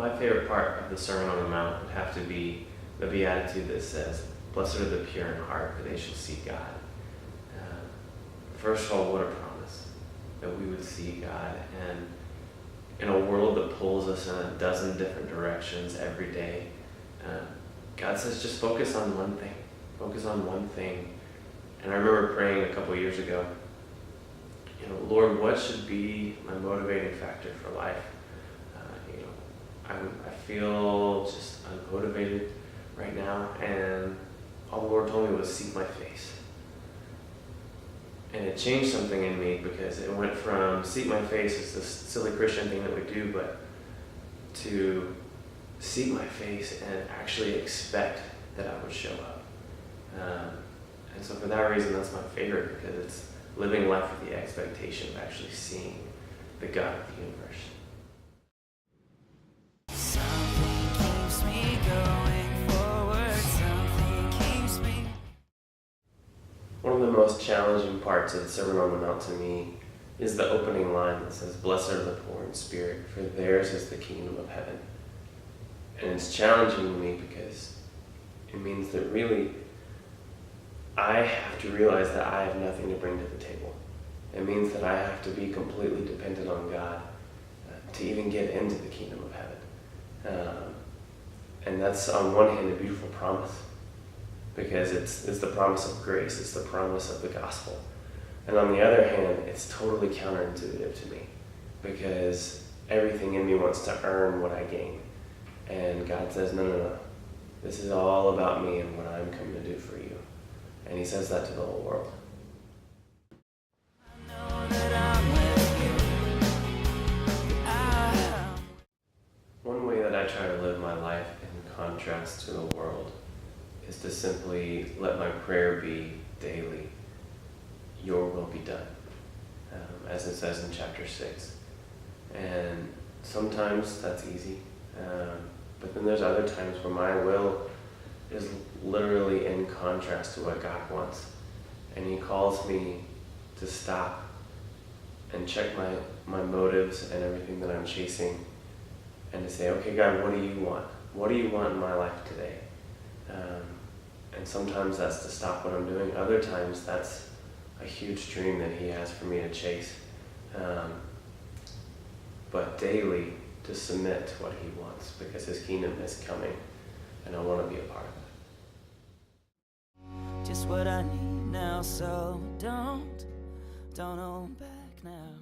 My favorite part of the Sermon on the Mount would have to be the beatitude that says, "Blessed are the pure in heart, for they shall see God." First of all, what a promise that we would see God. And in a world that pulls us in a dozen different directions every day, God says, just focus on one thing. Focus on one thing. And I remember praying a couple years ago, Lord, what should be my motivating factor for life? I feel just unmotivated right now, and all the Lord told me was seek my face. And it changed something in me, because it went from seek my face as this silly Christian thing that we do, but to seek my face and actually expect that I would show up. And so for that reason, that's my favorite, because it's living life with the expectation of actually seeing the God of the universe. Something keeps me going forward, something keeps me. One of the most challenging parts of the Sermon on the Mount to me is the opening line that says, "Blessed are the poor in spirit, for theirs is the kingdom of heaven." And it's challenging to me because it means that really I have to realize that I have nothing to bring to the table. It means that I have to be completely dependent on God to even get into the kingdom of heaven. And that's on one hand a beautiful promise, because it's the promise of grace, it's the promise of the gospel. And on the other hand, it's totally counterintuitive to me, because everything in me wants to earn what I gain. And God says, no, this is all about me and what I'm coming to do for you. And he says that to the whole world. I know that I'm with you. One way that I try to live my life in contrast to the world is to simply let my prayer be daily, "Your will be done," as it says in chapter 6. And sometimes that's easy, but then there's other times where my will is literally in contrast to what God wants. And he calls me to stop and check my motives and everything that I'm chasing, and to say, okay, God, what do you want? What do you want in my life today? And sometimes that's to stop what I'm doing. Other times that's a huge dream that he has for me to chase. But daily to submit to what he wants, because his kingdom is coming and I want to be a part of it. Just what I need now, so don't hold back now.